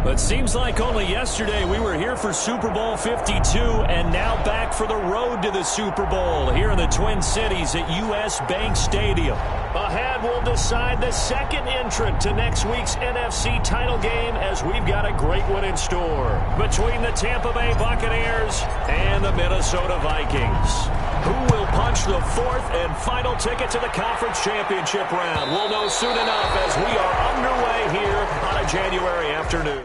It seems like only yesterday we were here for Super Bowl 52 and now back for the road to the Super Bowl here in the Twin Cities at US Bank Stadium. Ahead, we'll decide the second entrant to next week's NFC title game as we've got a great one in store between the Tampa Bay Buccaneers and the Minnesota Vikings. Who will punch the fourth and final ticket to the conference championship round? We'll know soon enough as we are underway here on a January afternoon.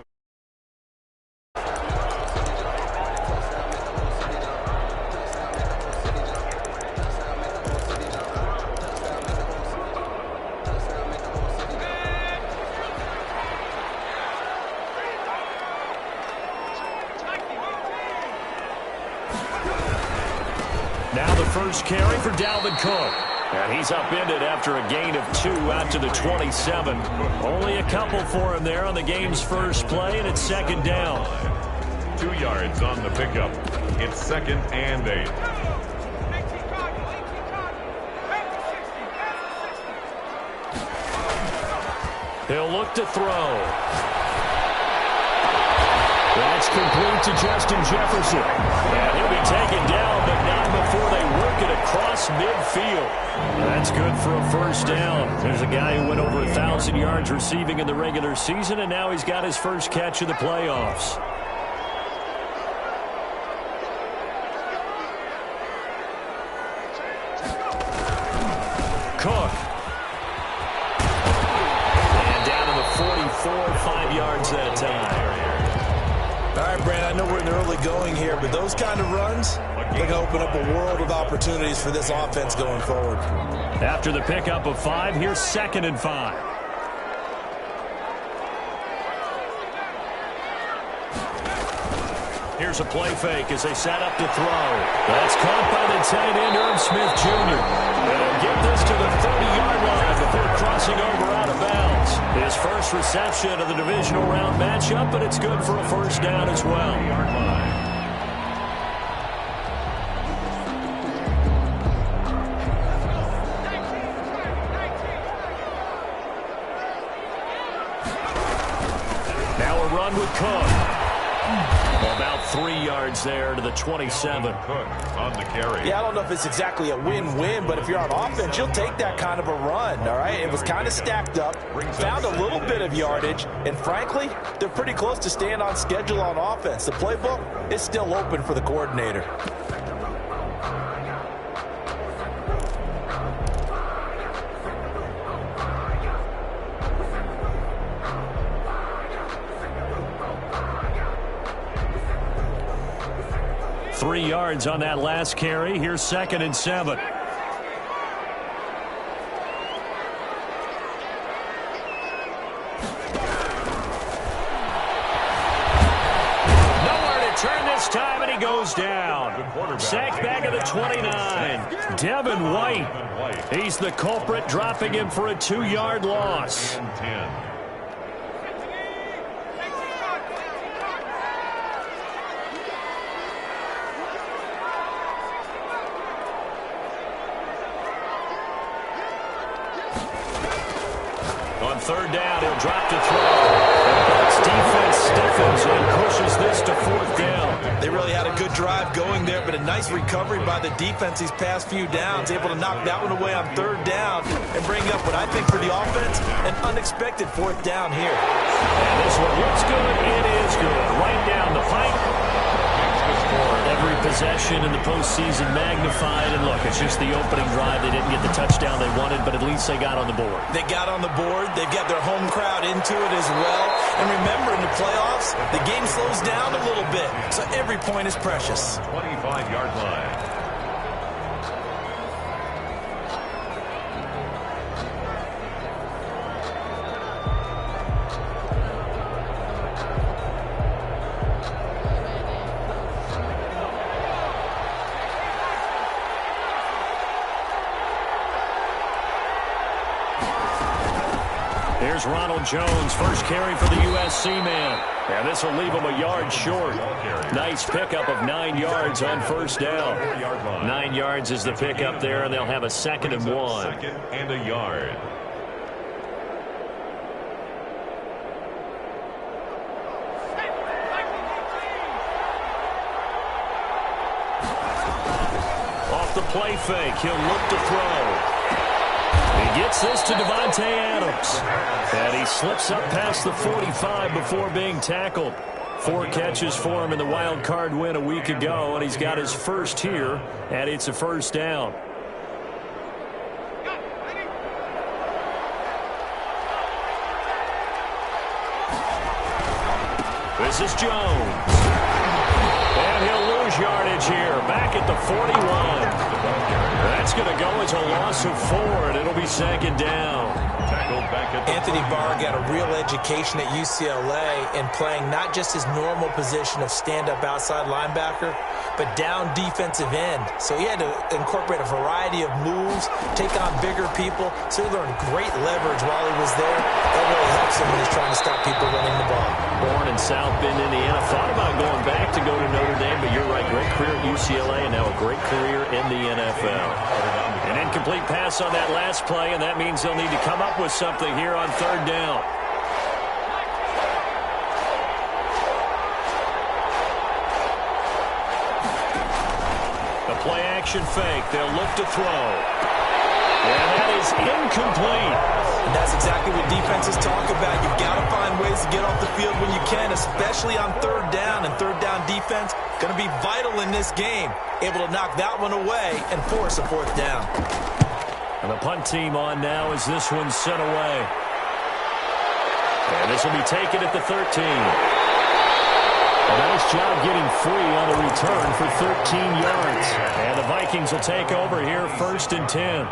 Now the first carry for Dalvin Cook. And he's upended after a gain of 2 out to the 27. Only a couple for him there on the game's first play, and it's second down. 2 yards on the pickup. It's second and 8. He'll look to throw. That's complete to Justin Jefferson. And he'll be taken down, but not before they work it across midfield. That's good for a first down. There's a guy who went over 1,000 yards receiving in the regular season, and now he's got his first catch of the playoffs. Cook. And down to the 44, 5 yards that time. All right, Brand, I know we're in the early going here, but those kind of runs, they're going to open up a world of opportunities for this offense going forward. After the pickup of 5, here's second and 5. Here's a play fake as they set up to throw. That's caught by the tight end, Irv Smith Jr. And they'll get this to the 30-yard line before crossing over out of bounds. His first reception of the divisional round matchup, but it's good for a first down as well. Now a run with Cook. About 3 yards there to the 27. Cook on the carry. Yeah, I don't know if it's exactly a win-win, but if you're on offense, you'll take that kind of a run, all right? It was kind of stacked up, found a little bit of yardage, and frankly, they're pretty close to staying on schedule on offense. The playbook is still open for the coordinator. Three yards on that last carry. Here's second and 7. Nowhere to turn this time, and he goes down. Sacked back at the 29. Devin White. He's the culprit, dropping him for a 2-yard loss. 10. On third down, he'll drop to throw. The Bucs defense stiffens and pushes this to fourth down. They really had a good drive going there, but a nice recovery by the defense these past few downs, able to knock that one away on third down and bring up what I think for the offense, an unexpected fourth down here. And this one looks good. It is good. Right down the pipe. Every possession in the postseason magnified, and look, it's just the opening drive. They didn't get the touchdown they wanted, but at least they got on the board. They got on the board. They've got their home crowd into it as well. And remember, in the playoffs, the game slows down a little bit, so every point is precious. 25-yard line. Here's Ronald Jones, first carry for the USC man. And this will leave him a yard short. Nice pickup of 9 yards on first down. 9 yards is the pickup there, and they'll have a second and 1. Second and a yard. off the play fake. He'll look to throw. He gets this to Davante Adams. And he slips up past the 45 before being tackled. 4 catches for him in the wild card win a week ago, and he's got his first here, and it's a first down. This is Jones. And he'll lose yardage here, back at the 41. That's going to go as a loss of 4, and it'll be second down. Anthony Barr got a real education at UCLA in playing not just his normal position of stand-up outside linebacker, but down defensive end. So he had to incorporate a variety of moves, take on bigger people. So he learned great leverage while he was there. That really helps him when he's trying to stop people running the ball. Born in South Bend, Indiana. Thought about going back to go to Notre Dame, but you're right. Great career at UCLA and now a great career in the NFL. An incomplete pass on that last play, and that means they'll need to come up with something here on third down. The play action fake. They'll look to throw. And that is incomplete. And that's exactly what defenses talk about. You've got to find ways to get off the field when you can, especially on third down. And third down defense going to be vital in this game. Able to knock that one away and force a fourth down. And the punt team on now as this one's sent away. And this will be taken at the 13. A nice job getting free on the return for 13 yards. And the Vikings will take over here, 1st and 10.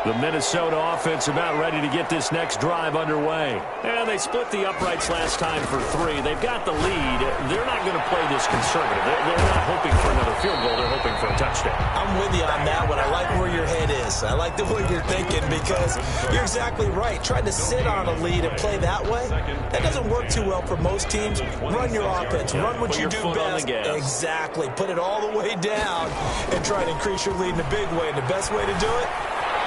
The Minnesota offense about ready to get this next drive underway. And they split the uprights last time for 3. They've got the lead. They're not going to play this conservative. They're not hoping for another field goal. They're hoping for a touchdown. I'm with you on that one. I like where your head is. I like the way you're thinking because you're exactly right. Trying to sit on a lead and play that way, that doesn't work too well for most teams. Run your offense. Run what you do best. Exactly. Put it all the way down and try to increase your lead in a big way. And the best way to do it,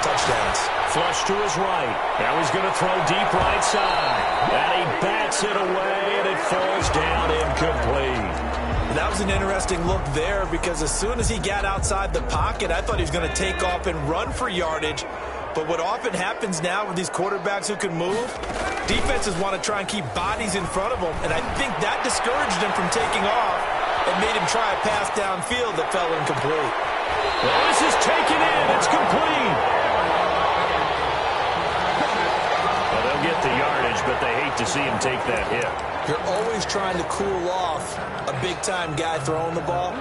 touchdowns. Flush to his right. Now he's going to throw deep right side. And he bats it away, and it falls down incomplete. That was an interesting look there because as soon as he got outside the pocket, I thought he was going to take off and run for yardage. But what often happens now with these quarterbacks who can move, defenses want to try and keep bodies in front of them. And I think that discouraged him from taking off and made him try a pass downfield that fell incomplete. Well, this is taken in. It's complete. Get the yardage, but they hate to see him take that hit. You're always trying to cool off a big-time guy throwing the ball,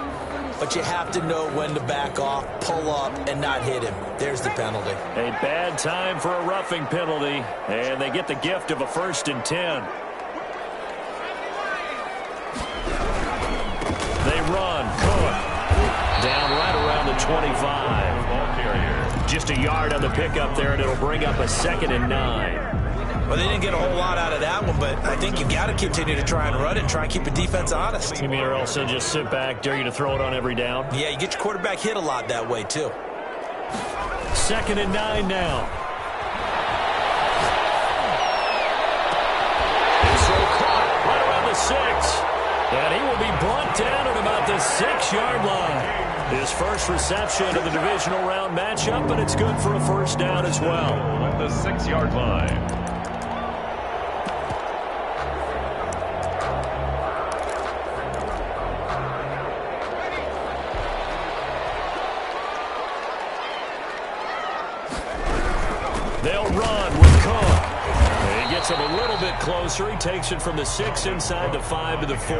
but you have to know when to back off, pull up, and not hit him. There's the penalty. A bad time for a roughing penalty, and they get the gift of a 1st and 10. They run. Cook. Down right around the 25. Just a yard on the pickup there, and it'll bring up a 2nd and 9. Well, they didn't get a whole lot out of that one, but I think you've got to continue to try and run it and try and keep the defense honest. You mean or else they'll just sit back, dare you to throw it on every down? Yeah, you get your quarterback hit a lot that way, too. 2nd and 9 now. So caught right around the 6. And he will be brought down at about the 6-yard line. His first reception of the divisional round matchup, but it's good for a first down as well. At the 6-yard line. They'll run with Cook. He gets him a little bit closer. He takes it from the 6 inside the 5 to the 4.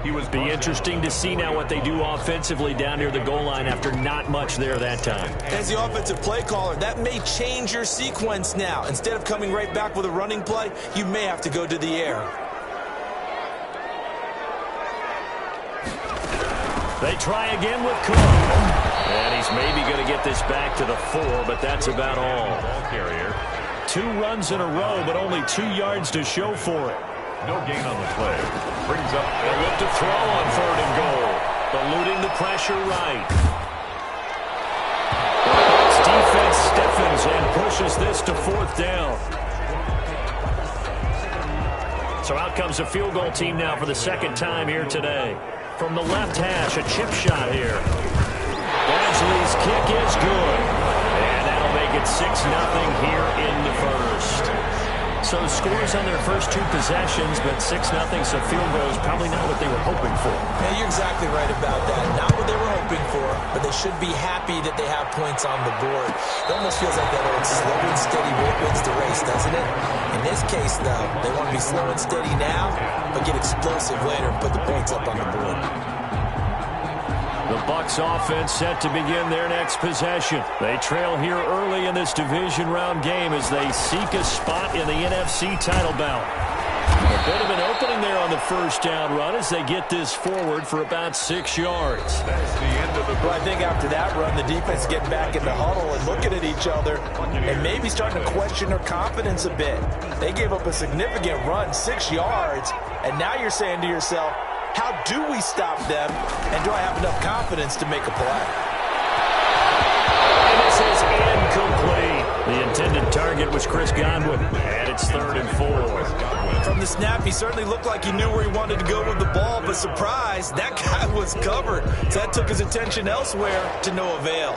It would be interesting to see now what they do offensively down near the goal line after not much there that time. As the offensive play caller, that may change your sequence now. Instead of coming right back with a running play, you may have to go to the air. They try again with Cook. And he's maybe going to get this back to the 4, but that's about all. 2 runs in a row, but only 2 yards to show for it. No gain on the play. Brings up. They look to throw on 3rd and goal. Eluding the pressure right. This defense stiffens and pushes this to 4th down. So out comes a field goal team now for the 2nd time here today. from the left hash. A chip shot here. Badgley's kick is good. And that'll make it 6-0 here in the first. So scores on their first two possessions, but 6-0, so field goal is probably not what they were hoping for. Yeah, you're exactly right about that. Not what they were hoping for, but they should be happy that they have points on the board. It almost feels like that old slow and steady wins the race, doesn't it? In this case, though, they want to be slow and steady now, but get explosive later and put the points up on the board. The Bucs offense set to begin their next possession. They trail here early in this division round game as they seek a spot in the NFC title bout. A bit of an opening there on the first down run as they get this forward for about 6 yards. That's the end of the Well, I think after that run, the defense is getting back in the huddle and looking at each other and maybe starting to question their confidence a bit. They gave up a significant run, 6 yards, and now you're saying to yourself, how do we stop them, and do I have enough confidence to make a play? And this is incomplete. The intended target was Chris Godwin, and it's 3rd and 4. From the snap, he certainly looked like he knew where he wanted to go with the ball, but surprise, that guy was covered. So that took his attention elsewhere to no avail.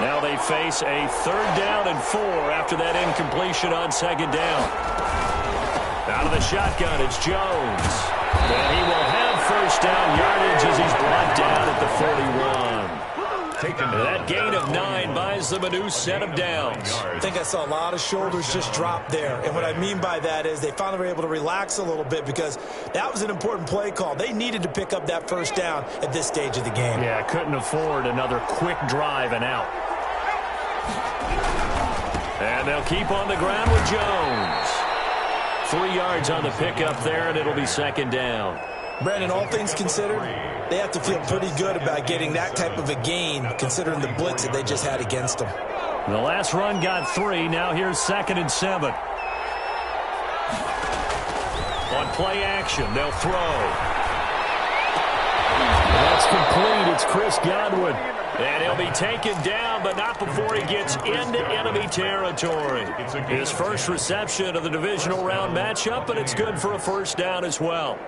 Now they face a 3rd down and 4 after that incompletion on 2nd down. Out of the shotgun, it's Jones. And he will have first down yardage as he's brought down at the 41. That gain of 9 buys them a new set of downs. I think I saw a lot of shoulders just drop there. And what I mean by that is they finally were able to relax a little bit because that was an important play call. They needed to pick up that first down at this stage of the game. Yeah, couldn't afford another quick drive and out. And they'll keep on the ground with Jones. 3 yards on the pickup there, and it'll be 2nd down. Brandon, all things considered, they have to feel pretty good about getting that type of a gain, considering the blitz that they just had against them. The last run got 3. Now here's 2nd and 7. On play action, they'll throw. That's complete. It's Chris Godwin. And he'll be taken down, but not before he gets into enemy territory. His first reception of the divisional round matchup, but it's good for a first down as well.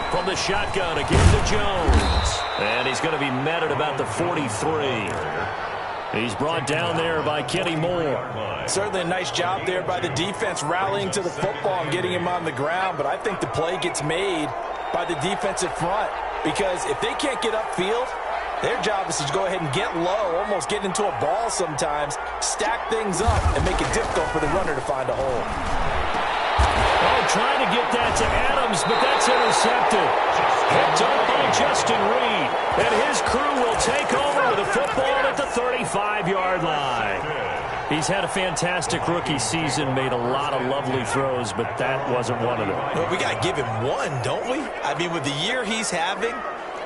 From the shotgun, again to Jones. And he's going to be met at about the 43. He's brought down there by Kenny Moore. Certainly a nice job there by the defense rallying to the football and getting him on the ground, but I think the play gets made by the defensive front because if they can't get upfield, their job is to go ahead and get low, almost get into a ball sometimes, stack things up, and make it difficult for the runner to find a hole. Oh, trying to get that to Adams, but that's intercepted. Picked up by Justin Reed, and his crew will take over with the football at the 35-yard line. He's had a fantastic rookie season, made a lot of lovely throws, but that wasn't one of them. Well, we got to give him one, don't we? I mean, with the year he's having,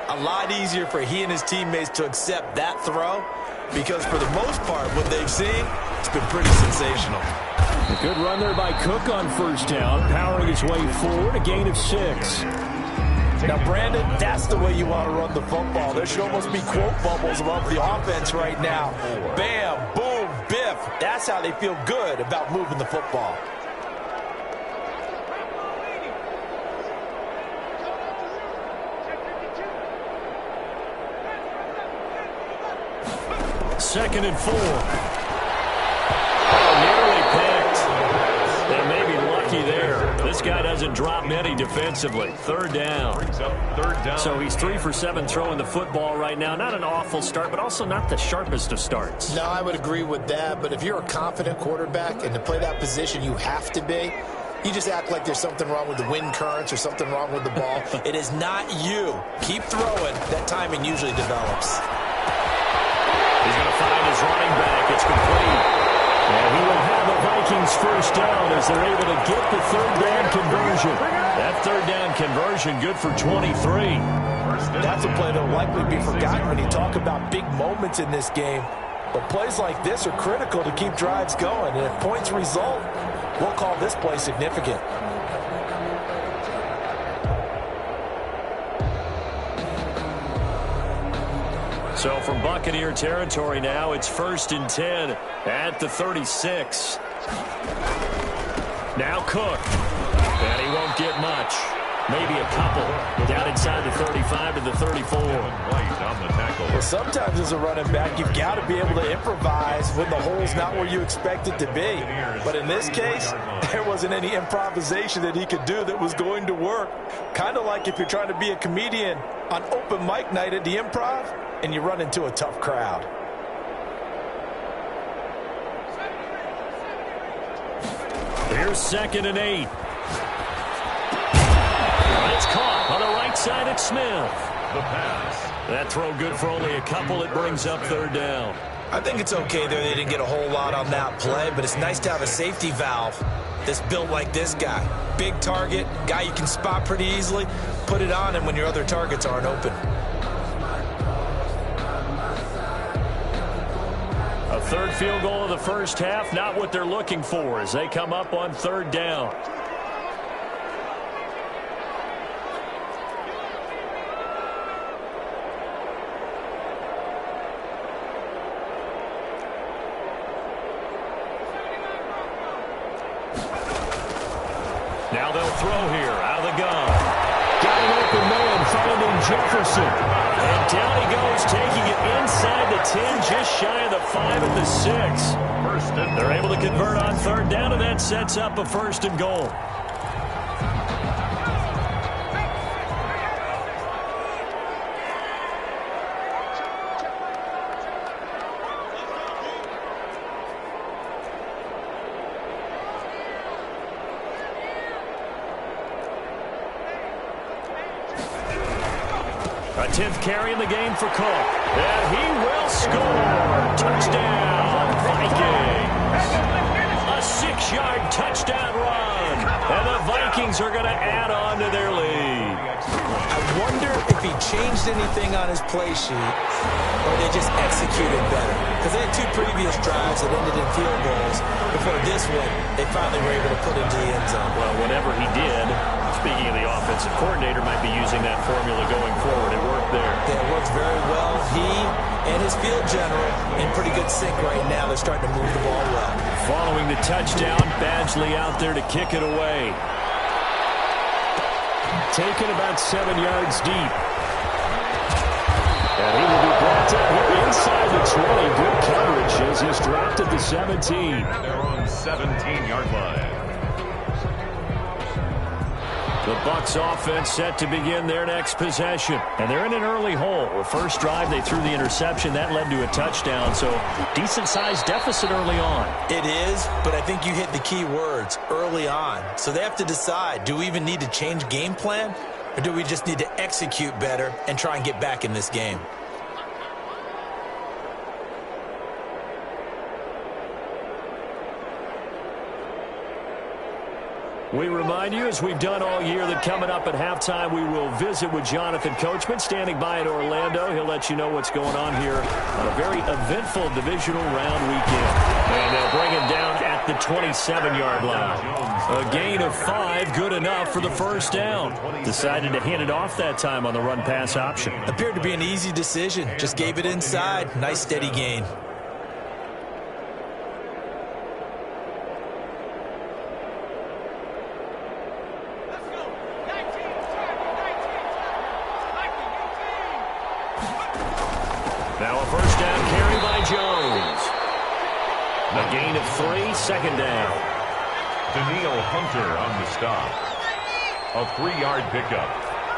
a lot easier for he and his teammates to accept that throw because for the most part, what they've seen, it's been pretty sensational. A good run there by Cook on first down, powering his way forward, a gain of 6. Now, Brandon, that's the way you want to run the football. There should almost be quote bubbles above the offense right now. Bam, boom, biff. That's how they feel good about moving the football. Second and 4. Nearly picked. They may be lucky there. This guy doesn't drop many defensively. Third down. So he's 3 for 7 throwing the football right now. Not an awful start, but also not the sharpest of starts. No, I would agree with that. But if you're a confident quarterback and to play that position, you have to be. You just act like there's something wrong with the wind currents or something wrong with the ball. It is not you. Keep throwing. That timing usually develops. He's going to find his running back. It's complete. And he will have the Vikings first down as they're able to get the third down conversion. That third down conversion good for 23. That's a play that will likely be forgotten when you talk about big moments in this game. But plays like this are critical to keep drives going. And if points result, we'll call this play significant. So from Buccaneer territory now, it's 1st and 10 at the 36. Now Cook. And he won't get much. Maybe a couple. Down inside the 35 to the 34. Well, sometimes as a running back, you've got to be able to improvise when the hole's not where you expect it to be. But in this case, there wasn't any improvisation that he could do that was going to work. Kind of like if you're trying to be a comedian on open mic night at the Improv and you run into a tough crowd. Here's 2nd and 8. It's caught on the right side at Smith. The pass. That throw good for only a couple. It brings up 3rd down. I think it's okay there. They didn't get a whole lot on that play, but it's nice to have a safety valve that's built like this guy. Big target, guy you can spot pretty easily. Put it on him when your other targets aren't open. A 3rd field goal of the first half, not what they're looking for as they come up on 3rd down. Now they'll throw here out of the gun. Got an open man finding Jefferson. And down he goes, taking it inside the 10, just shy of the 5 at the 6. They're able to convert on 3rd down, and that sets up a 1st and goal. A 10th carry in the game for Cook. And he will score. Touchdown, Vikings. A 6-yard touchdown run. And the Vikings are going to add on to their lead. I wonder if he changed anything on his play sheet or they just executed better. Because they had 2 previous drives that ended in field goals. Before this one, they finally were able to put into the end zone. Well, whatever he did, speaking of the offensive coordinator, might be using that formula going forward. It worked there. Yeah, it works very well. He and his field general in pretty good sync right now. They're starting to move the ball well. Following the touchdown, Badgley out there to kick it away. Taken about 7 yards deep. And he will be brought up here inside the 20. Good coverage as he's dropped at the 17. They're on 17-yard line. The Bucs offense set to begin their next possession. And they're in an early hole. The first drive, they threw the interception. That led to a touchdown. So decent-sized deficit early on. It is, but I think you hit the key words, early on. So they have to decide, do we even need to change game plan? Or do we just need to execute better and try and get back in this game? We remind you, as we've done all year, that coming up at halftime, we will visit with Jonathan Coachman, standing by in Orlando. He'll let you know what's going on here on a very eventful divisional round weekend. And they'll bring him down at the 27-yard line. A gain of 5, good enough for the first down. Decided to hand it off that time on the run-pass option. Appeared to be an easy decision. Just gave it inside. Nice, steady gain. Now a first down carry by Jones. A gain of 3, second down. Daniil Hunter on the stop. A 3-yard pickup.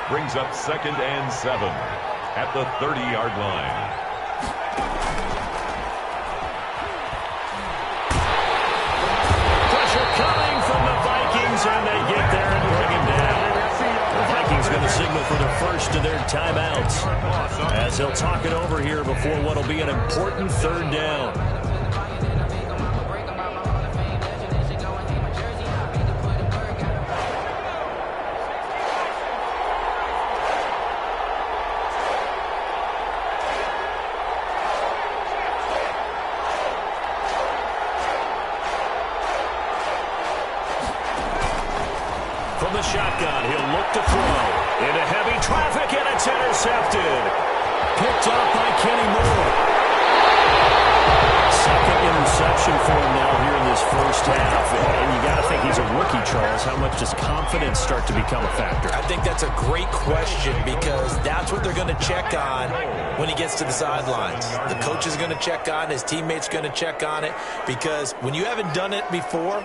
Brings up 2nd and 7 at the 30-yard line. Pressure coming from the Vikings, and they get there and bring him down. The Vikings going to signal for the first of their timeouts as they'll talk it over here before what will be an important 3rd down. From the shotgun, he'll look to throw. Into heavy traffic, and it's intercepted. Picked up by Kenny Moore. situation for him now here in this first half. And you got to think he's a rookie, Charles. How much does confidence start to become a factor? I think that's a great question because that's what they're going to check on when he gets to the sidelines. The coach is going to check on it. His teammates going to check on it because when you haven't done it before,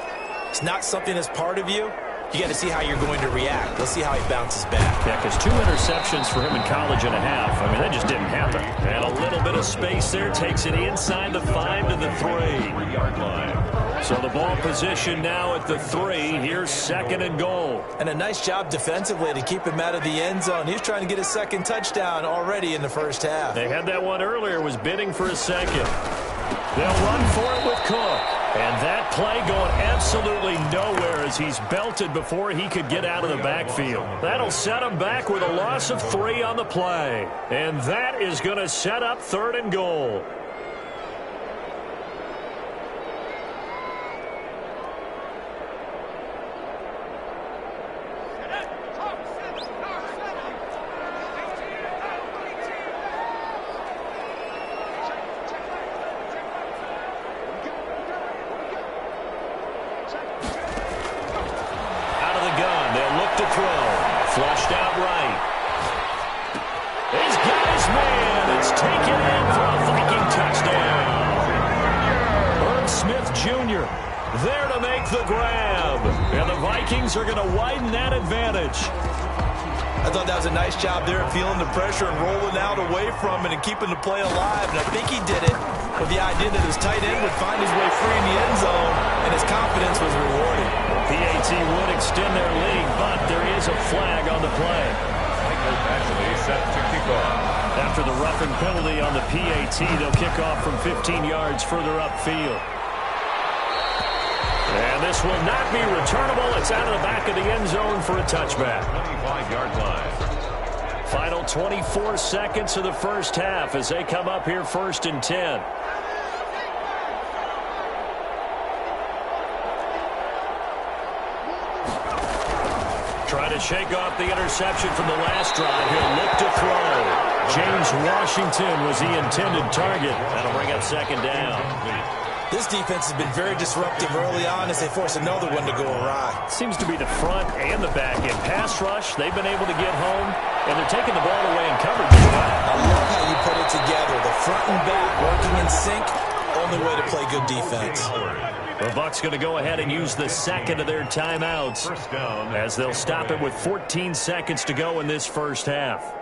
it's not something that's part of you. You got to see how you're going to react. Let's see how he bounces back. Yeah, because 2 interceptions for him in college and a half. I mean, that just didn't happen. And a little bit of space there takes it inside the 5 to the 3-yard line. So the ball position now at the 3. Here's 2nd and goal. And a nice job defensively to keep him out of the end zone. He's trying to get his 2nd touchdown already in the first half. They had that one earlier, was bidding for a 2nd. They'll run for it with Cook. And that play going absolutely nowhere as he's belted before he could get out of the backfield. That'll set him back with a loss of 3 on the play. And that is going to set up 3rd and goal. Flushed out right. He's got his man. It's taken in for a Viking touchdown. Herb Smith Jr. there to make the grab. And the Vikings are going to widen that advantage. I thought that was a nice job there of feeling the pressure and rolling out away from it and keeping the play alive. And I think he did it with the idea that his tight end would find his way free in the end zone, and his confidence was rewarded. PAT would extend their lead, but there is a flag on the play. Michael Bashley set to kick off. After the roughing penalty on the PAT, they'll kick off from 15 yards further upfield. And this will not be returnable. It's out of the back of the end zone for a touchback. 25-yard line. Final 24 seconds of the first half as they come up here 1st and 10. Trying to shake off the interception from the last drive. He'll look to throw. James Washington was the intended target. That'll bring up 2nd down. This defense has been very disruptive early on as they force another one to go awry. Seems to be the front and the back end. Pass rush, they've been able to get home, and they're taking the ball away in coverage as well. I love how you put it together. The front and back working in sync. Only way to play good defense. The Bucs going to go ahead and use the 2nd of their timeouts as they'll stop it with 14 seconds to go in this first half.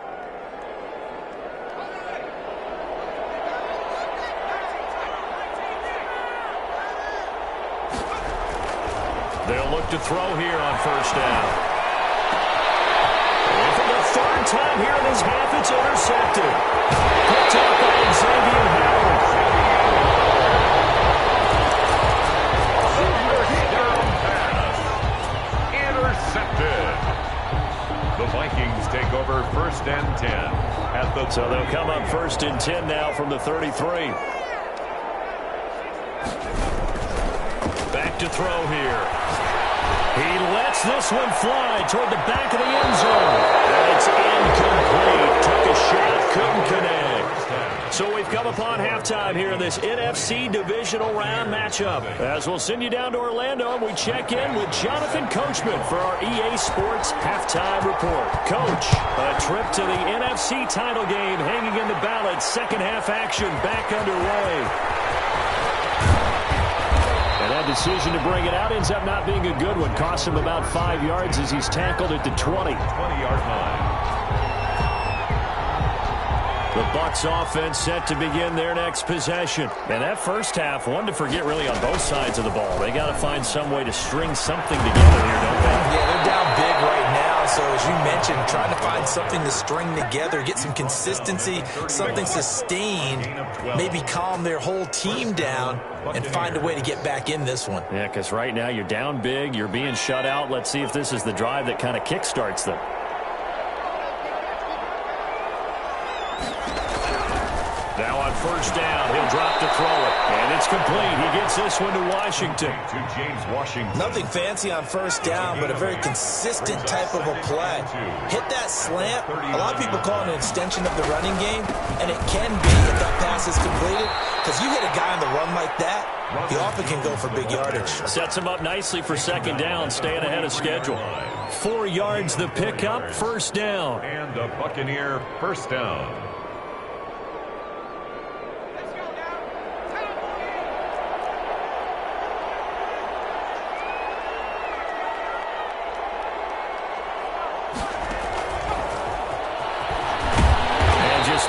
They'll look to throw here on 1st down. And for the 3rd time here in this half, it's intercepted. Picked up by Xavier Howard. Intercepted. The Vikings take over 1st and 10 at the. So they'll come up 1st and 10 now from the 33. Back to throw here. He lets this one fly toward the back of the end zone. And it's incomplete. Took a shot, couldn't connect. So we've come upon halftime here in this NFC divisional round matchup. As we'll send you down to Orlando, and we check in with Jonathan Coachman for our EA Sports halftime report. Coach, a trip to the NFC title game hanging in the balance. 2nd half action back underway. And that decision to bring it out ends up not being a good one. Cost him about 5 yards as he's tackled at the 20. 20-yard line. The Bucs offense set to begin their next possession. And that first half, one to forget really on both sides of the ball. They got to find some way to string something together here, don't they? Yeah, they're down big right now. So as you mentioned, trying to find something to string together, get some consistency, something sustained, maybe calm their whole team down and find a way to get back in this one. Yeah, because right now you're down big, you're being shut out. Let's see if this is the drive that kind of kickstarts them. Now on first down, he'll drop to throw it. And it's complete. He gets this one to Washington. To James Washington. Nothing fancy on first down, but a very consistent type of a play. Hit that slant. A lot of people call it an extension of the running game, and it can be if that pass is completed, because you hit a guy on the run like that, he often can go for big yardage. Sets him up nicely for second down, staying ahead of schedule. 4 yards the pickup, first down. And a Buccaneer first down.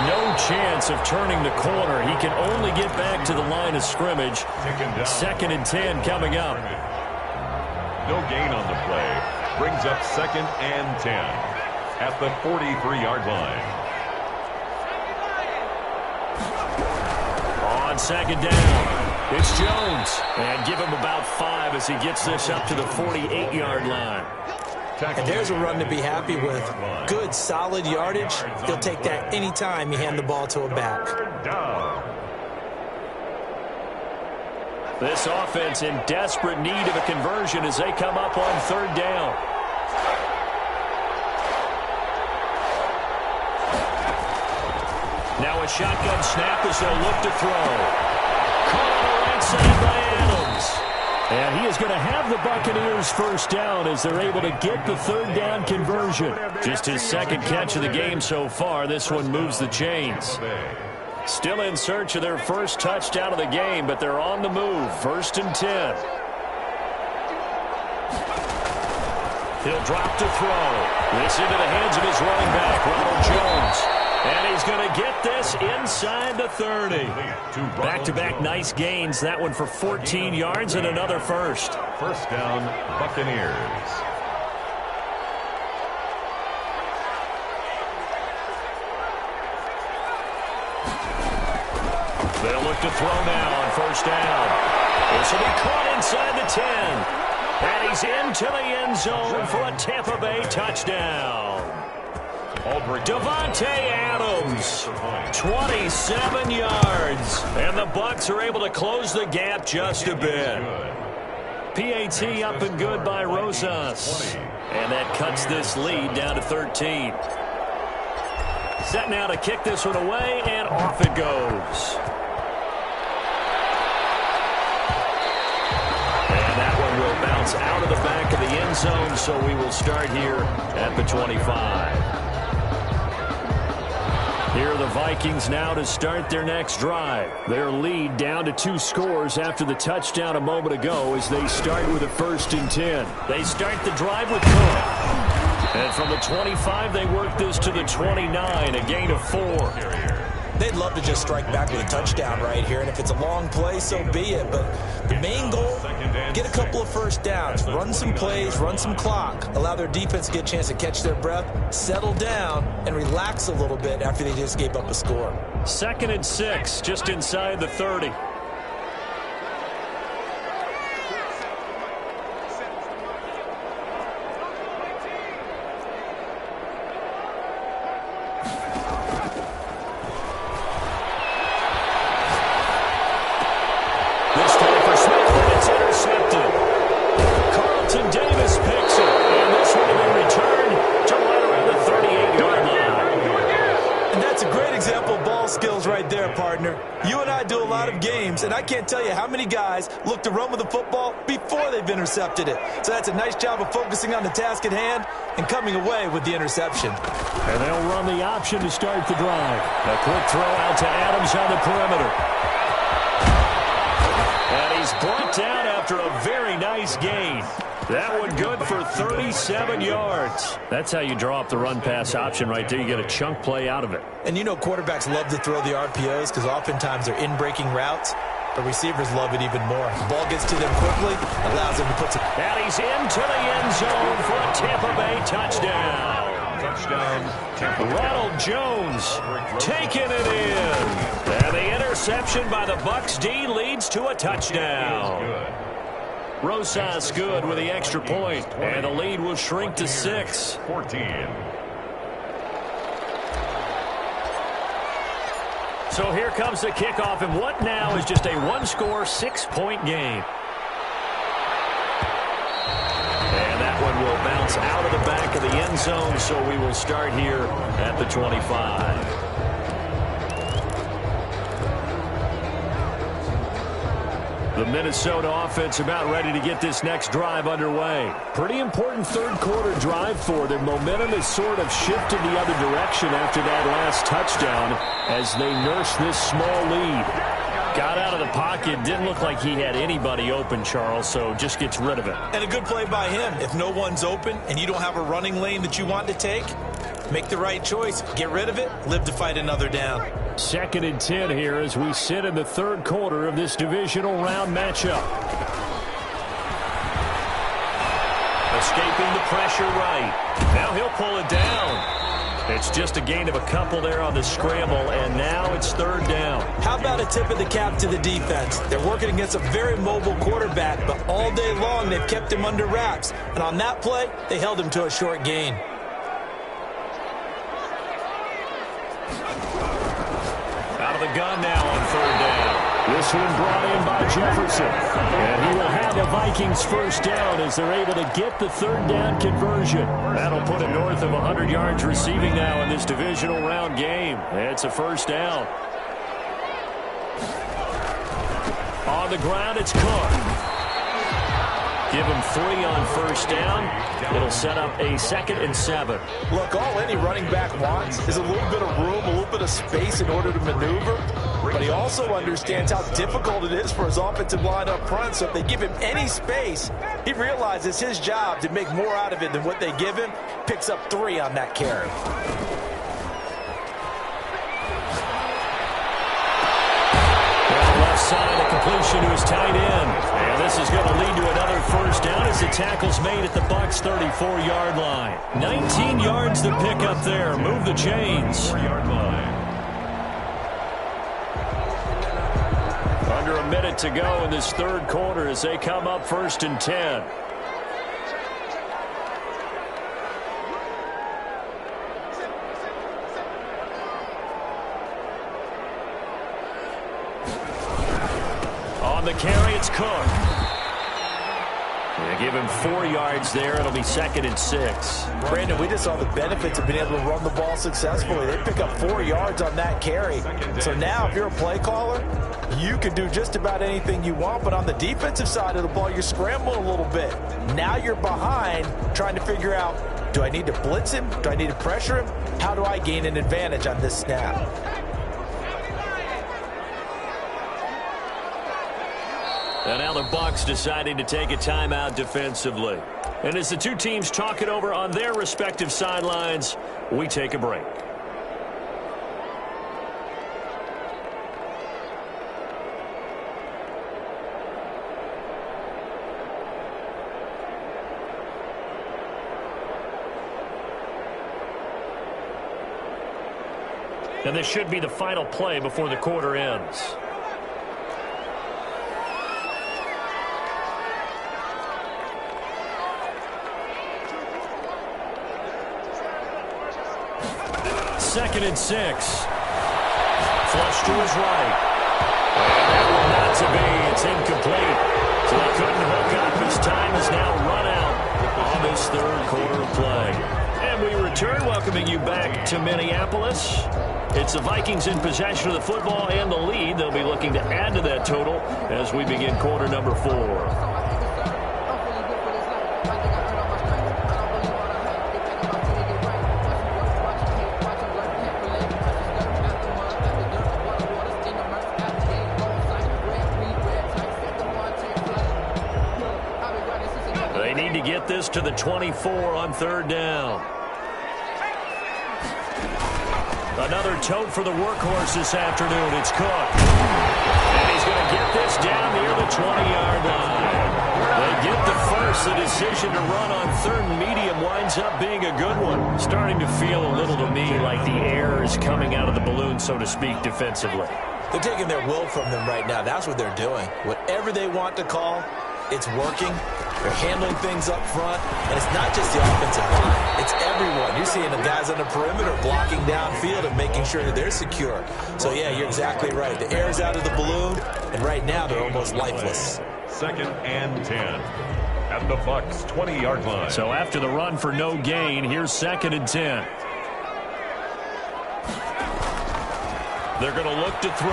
No chance of turning the corner. He can only get back to the line of scrimmage. Second and 10 coming up. No gain on the play. Brings up second and 10 at the 43-yard line. On second down, it's Jones. And give him about 5 as he gets this up to the 48-yard line. And there's a run to be happy with. Good, solid yardage. He'll take that anytime you hand the ball to a back. This offense in desperate need of a conversion as they come up on third down. Now a shotgun snap as they'll look to throw. Caught on the right side by Adams. And he is going to have the Buccaneers first down as they're able to get the third down conversion. Just his second catch of the game so far. This one moves the chains. Still in search of their first touchdown of the game, but they're on the move. First and 10. He'll drop to throw. This into the hands of his running back, Ronald Jones. And he's going to get this inside the 30. Back-to-back nice gains. That one for 14 yards and another first. First down, Buccaneers. They'll look to throw now on first down. This will be caught inside the 10. And he's into the end zone for a Tampa Bay touchdown. Davante Adams, 27 yards. And the Bucs are able to close the gap just a bit. PAT up and good by Rosas. And that cuts this lead down to 13. Set now to kick this one away, and off it goes. And that one will bounce out of the back of the end zone, so we will start here at the 25. Here are the Vikings now to start their next drive. Their lead down to 2 scores after the touchdown a moment ago as they start with a first and 10. They start the drive with Cook. And from the 25, they work this to the 29, a gain of 4. They'd love to just strike back with a touchdown right here, and if it's a long play, so be it. But the main goal, get a couple of first downs, run some plays, run some clock, allow their defense to get a chance to catch their breath, settle down, and relax a little bit after they just gave up a score. Second and 6, just inside the 30. And I can't tell you how many guys look to run with the football before they've intercepted it. So that's a nice job of focusing on the task at hand and coming away with the interception. And they'll run the option to start the drive. A quick throw out to Adams on the perimeter. And he's brought down after a very nice gain. That one good for 37 yards. That's how you draw up the run-pass option right there. You get a chunk play out of it. And you know quarterbacks love to throw the RPOs because oftentimes they're in-breaking routes. But receivers love it even more. The ball gets to them quickly, allows them to put some... And he's into the end zone for a Tampa Bay touchdown. Touchdown, Tampa Bay. Ronald Jones taking it in. And the interception by the Bucs D leads to a touchdown. Rosas good with the extra point, and the lead will shrink to 6. 14. So here comes the kickoff, and what now is just a one-score, 6-point game. And that one will bounce out of the back of the end zone, so we will start here at the 25. The Minnesota offense about ready to get this next drive underway. Pretty important third-quarter drive for them. Momentum has sort of shifted the other direction after that last touchdown as they nurse this small lead. Got out of the pocket. Didn't look like he had anybody open, Charles, so just gets rid of it. And a good play by him. If no one's open and you don't have a running lane that you want to take, make the right choice. Get rid of it. Live to fight another down. 2nd and 10 here as we sit in the third quarter of this divisional round matchup. Escaping the pressure right. Now he'll pull it down. It's just a gain of a couple there on the scramble, and now it's 3rd down. How about a tip of the cap to the defense? They're working against a very mobile quarterback, but all day long they've kept him under wraps. And on that play, they held him to a short gain. The gun now on 3rd down. This one brought in by Jefferson. And he will have the Vikings 1st down as they're able to get the 3rd down conversion. That'll put it north of 100 yards receiving now in this divisional round game. It's a 1st down. On the ground, it's Cook. Give him 3 on 1st down. It'll set up a 2nd and 7. Look, all any running back wants is a little bit of room, a little bit of space in order to maneuver. But he also understands how difficult it is for his offensive line up front. So if they give him any space, he realizes his job to make more out of it than what they give him. Picks up 3 on that carry. Side, a completion to his tight end. And this is going to lead to another 1st down as the tackle's made at the Bucs' 34-yard line. 19 yards to pick up there. Move the chains. 4-yard line. Under a minute to go in this third quarter as they come up 1st and 10. The carry, it's Cook. They give him 4 yards there. It'll be 2nd and 6. Brandon, we just saw the benefits of being able to run the ball successfully. They pick up 4 yards on that carry. So now if you're a play caller, you can do just about anything you want. But on the defensive side of the ball, you're scrambling a little bit. Now you're behind trying to figure out, do I need to blitz him? Do I need to pressure him? How do I gain an advantage on this snap? And now the Bucs deciding to take a timeout defensively. And as the two teams talk it over on their respective sidelines, we take a break. And this should be the final play before the quarter ends. Second and 6. Flush to his right. And that one not to be. It's incomplete. So they couldn't hook up. His time is now run out on this third quarter of play. And we return, welcoming you back to Minneapolis. It's the Vikings in possession of the football and the lead. They'll be looking to add to that total as we begin quarter number 4. Get this to the 24 on 3rd down. Another tote for the workhorse this afternoon. It's Cook. And he's going to get this down near the 20-yard line. They get the first. The decision to run on 3rd and medium winds up being a good one. Starting to feel a little to me like the air is coming out of the balloon, so to speak, defensively. They're taking their will from them right now. That's what they're doing. Whatever they want to call, it's working. They're handling things up front, and it's not just the offensive line. It's everyone. You're seeing the guys on the perimeter blocking downfield and making sure that they're secure. So, yeah, you're exactly right. The air's out of the balloon, and right now they're almost lifeless. 2nd and 10 at the Bucs 20-yard line. So after the run for no gain, here's 2nd and 10. They're going to look to throw.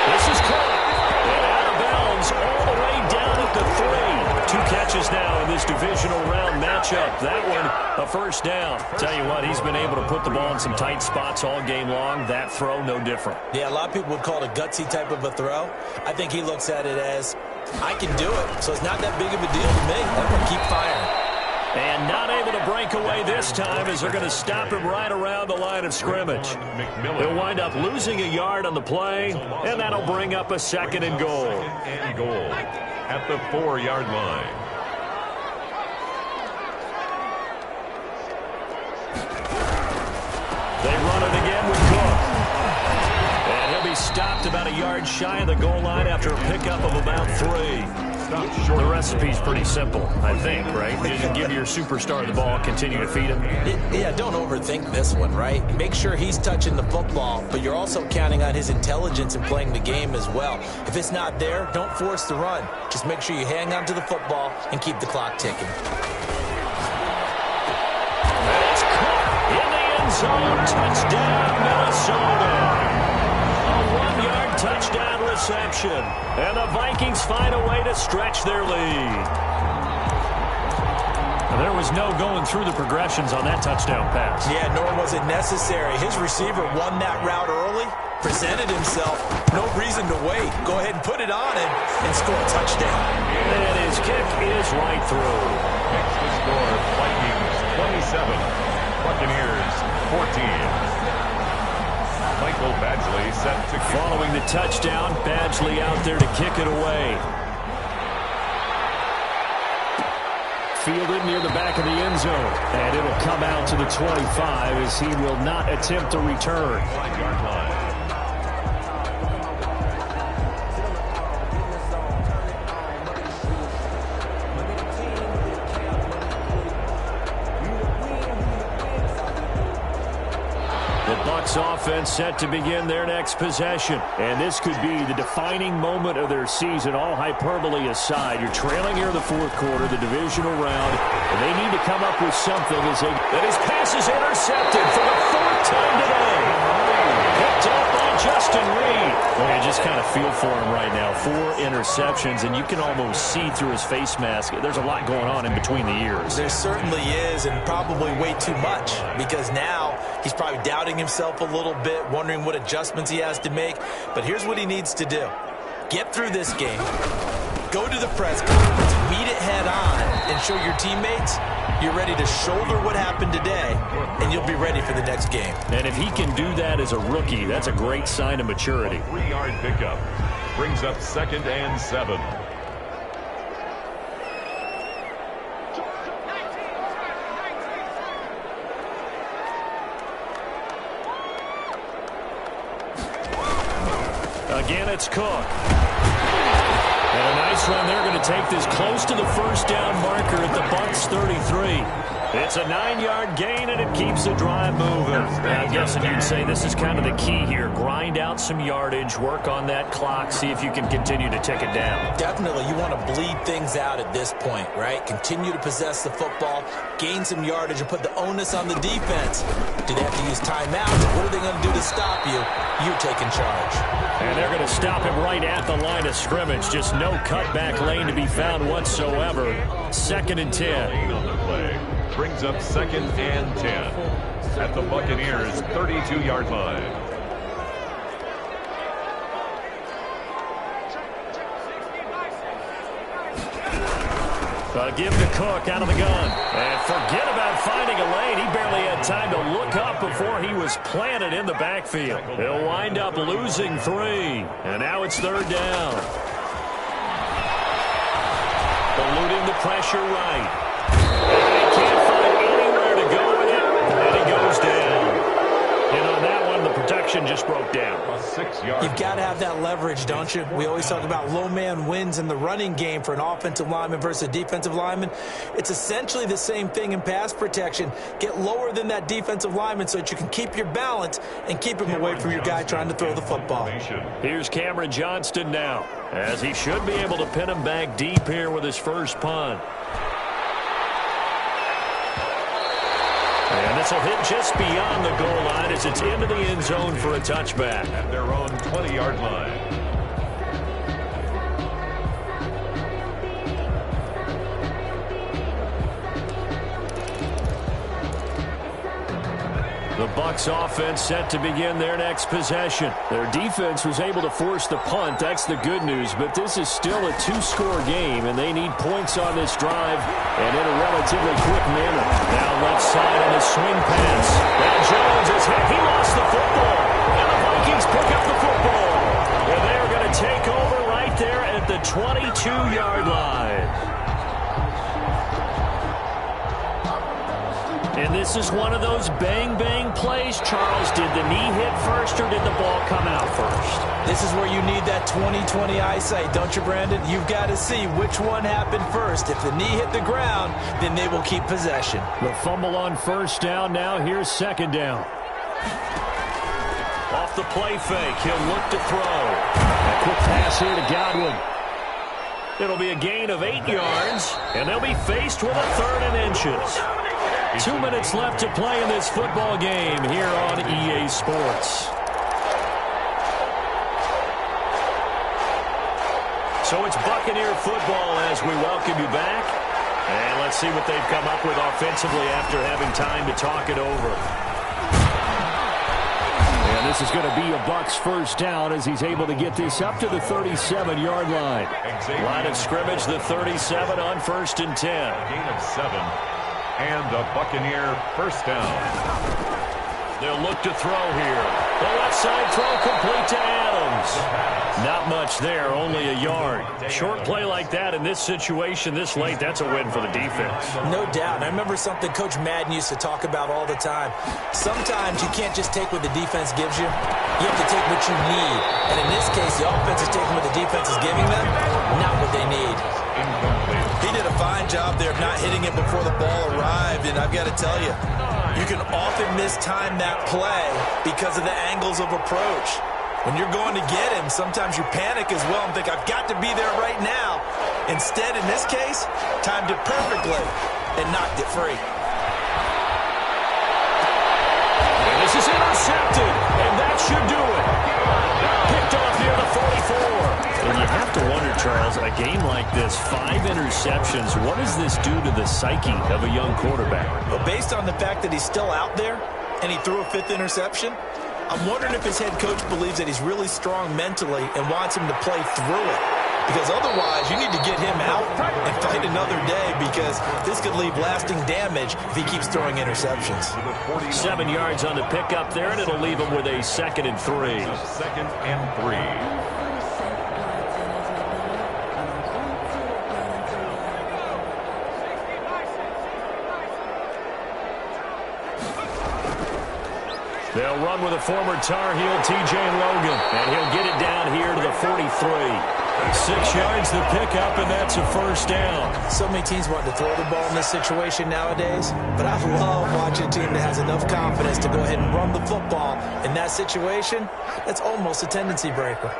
This is caught. And out of bounds all the way down at the 3. 2 catches now in this divisional round matchup. That one, a first down. Tell you what, he's been able to put the ball in some tight spots all game long. That throw, no different. Yeah, a lot of people would call it a gutsy type of a throw. I think he looks at it as, I can do it, so it's not that big of a deal to me. I'm going to keep firing. And not able to break away this time as they're going to stop him right around the line of scrimmage. He'll wind up losing a yard on the play, and that'll bring up a 2nd and goal. 2nd and goal at the 4-yard line. They run it again with Cook. And he'll be stopped about a yard shy of the goal line after a pickup of about 3. The recipe's pretty simple, I think, right? You just give your superstar the ball, continue to feed him. Yeah, don't overthink this one, right? Make sure he's touching the football, but you're also counting on his intelligence in playing the game as well. If it's not there, don't force the run. Just make sure you hang on to the football and keep the clock ticking. It's caught in the end zone. Touchdown, Minnesota. A 1-yard touchdown reception. And the Vikings find a way to stretch their lead. There was no going through the progressions on that touchdown pass. Yeah, nor was it necessary. His receiver won that route early, presented himself. No reason to wait. Go ahead and put it on him and score a touchdown. And his kick is right through. Makes the score Vikings 27, Buccaneers 14. Michael Badgley set to kick. Following the touchdown, Badgley out there to kick it away. Fielded near the back of the end zone. And it'll come out to the 25 as he will not attempt to return. 5-yard line. Offense set to begin their next possession. And this could be the defining moment of their season, all hyperbole aside. You're trailing here in the 4th quarter, the divisional round, and they need to come up with something as they... And his pass is intercepted for the 4th time today. Picked up by Justin Reed. Well, you just kind of feel for him right now. 4 interceptions, and you can almost see through his face mask. There's a lot going on in between the ears. There certainly is, and probably way too much, because now he's probably doubting himself a little bit, wondering what adjustments he has to make. But here's what he needs to do. Get through this game. Go to the press conference, meet it head on, and show your teammates you're ready to shoulder what happened today, and you'll be ready for the next game. And if he can do that as a rookie, that's a great sign of maturity. 3-yard pickup brings up 2nd and 7. Again, it's Cook. And a nice run. They're going to take this close to the first down marker at the Bucs 33. It's a 9-yard gain, and it keeps the drive moving. I'm guessing you'd say this is kind of the key here. Grind out some yardage, work on that clock, see if you can continue to tick it down. Definitely, you want to bleed things out at this point, right? Continue to possess the football, gain some yardage, and put the onus on the defense. Do they have to use timeouts? What are they going to do to stop you? You're taking charge. And they're going to stop him right at the line of scrimmage. Just no cutback lane to be found whatsoever. 2nd and 10. On the play brings up 2nd and 10 at the Buccaneers 32-yard line. Give to Cook out of the gun. And forget about finding a lane. He barely had time to look up before he was planted in the backfield. He'll wind up losing 3. And now it's 3rd down. Eluding the pressure right. And he can't find anywhere to go with it. And he goes down. And on that one, the protection protection just broke down. A 6-yard. You've got to have that leverage, don't you? We always talk about low man wins in the running game for an offensive lineman versus a defensive lineman. It's essentially the same thing in pass protection. Get lower than that defensive lineman so that you can keep your balance and keep him away from your guy trying to throw the football. Here's Cameron Johnston now, as he should be able to pin him back deep here with his first punt. And this will hit just beyond the goal line as it's into the end zone for a touchback. At their own 20-yard line. The Bucs offense set to begin their next possession. Their defense was able to force the punt. That's the good news, but this is still a two-score game, and they need points on this drive and in a relatively quick manner. Now left side on the swing pass. That Jones is hit. He lost the football, and the Vikings pick up the football. And they are going to take over right there at the 22-yard line. And this is one of those bang-bang plays, Charles. Did the knee hit first or did the ball come out first? This is where you need that 20/20 eyesight, don't you, Brandon? You've got to see which one happened first. If the knee hit the ground, then they will keep possession. The fumble on first down. Now here's second down. Off the play fake, he'll look to throw. A quick pass here to Godwin. It'll be a gain of 8 yards, and they'll be faced with a 3rd and inches. 2 minutes left to play in this football game here on EA Sports. So it's Buccaneer football as we welcome you back. And let's see what they've come up with offensively after having time to talk it over. And this is going to be a Bucs first down as he's able to get this up to the 37-yard line. Line of scrimmage, the 37 on 1st and 10. Gain of 7. And a Buccaneer first down. They'll look to throw here. The left side throw complete to Adams. Not much there, only a yard. Short play like that in this situation this late, that's a win for the defense. No doubt. I remember something Coach Madden used to talk about all the time. Sometimes you can't just take what the defense gives you. You have to take what you need. And in this case, the offense is taking what the defense is giving them, not what they need. He did a fine job there of not hitting it before the ball arrived, and I've got to tell you, you can often mistime that play because of the angles of approach. When you're going to get him, sometimes you panic as well and think, I've got to be there right now. Instead, in this case, timed it perfectly and knocked it free. And this is intercepted, and that should do it. Picked off near the 44. And you have to wonder, Charles, a game like this, 5 interceptions, what does this do to the psyche of a young quarterback? But based on the fact that he's still out there and he threw a 5th interception, I'm wondering if his head coach believes that he's really strong mentally and wants him to play through it. Because otherwise, you need to get him out and fight another day because this could leave lasting damage if he keeps throwing interceptions. 7 yards on the pickup there, and it'll leave him with a 2nd and 3. 2nd and 3. They'll run with a former Tar Heel, T.J. Logan, and he'll get it down here to the 43. 6 yards the pickup, and that's a first down. So many teams want to throw the ball in this situation nowadays, but I love watching a team that has enough confidence to go ahead and run the football. In that situation, that's almost a tendency breaker.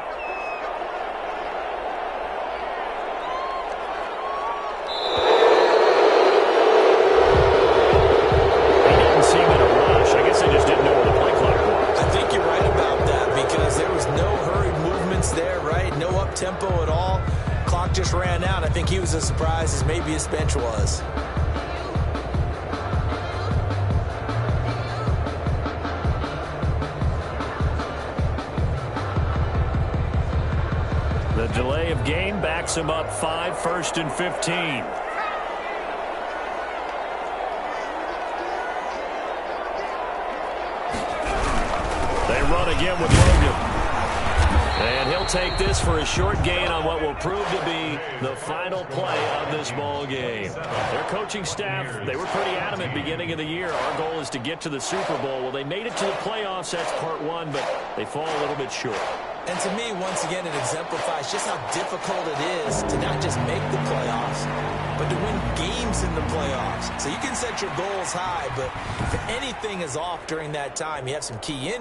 Tempo at all. Clock just ran out. I think he was as surprised as maybe his bench was. The delay of game backs him up 5, 1st and 15. They run again with Logan. And he'll take this for a short gain on what will prove to be the final play of this ball game. Their coaching staff, they were pretty adamant beginning of the year. Our goal is to get to the Super Bowl. Well, they made it to the playoffs. That's part one, but they fall a little bit short. And to me, once again, it exemplifies just how difficult it is to not just make the playoffs, but to win games in the playoffs. So you can set your goals high, but if anything is off during that time, you have some key injuries.